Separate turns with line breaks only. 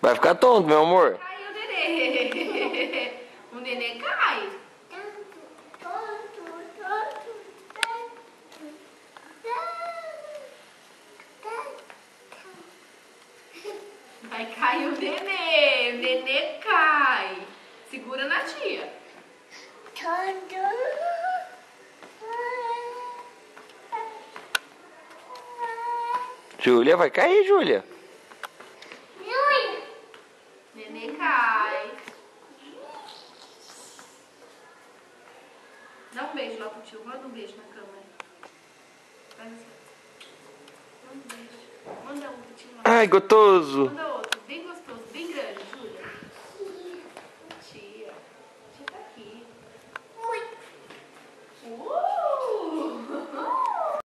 Vai ficar tonto, meu amor.
Caiu o nenê. O nenê cai. Vai cair o nenê. O nenê cai. Segura na tia.
Júlia, vai cair, Júlia.
Nenê cai. Dá um beijo lá pro tio. Manda um beijo na câmera. Faz assim. Manda um beijo. Manda um pro tio lá.
Ai, gostoso.
Manda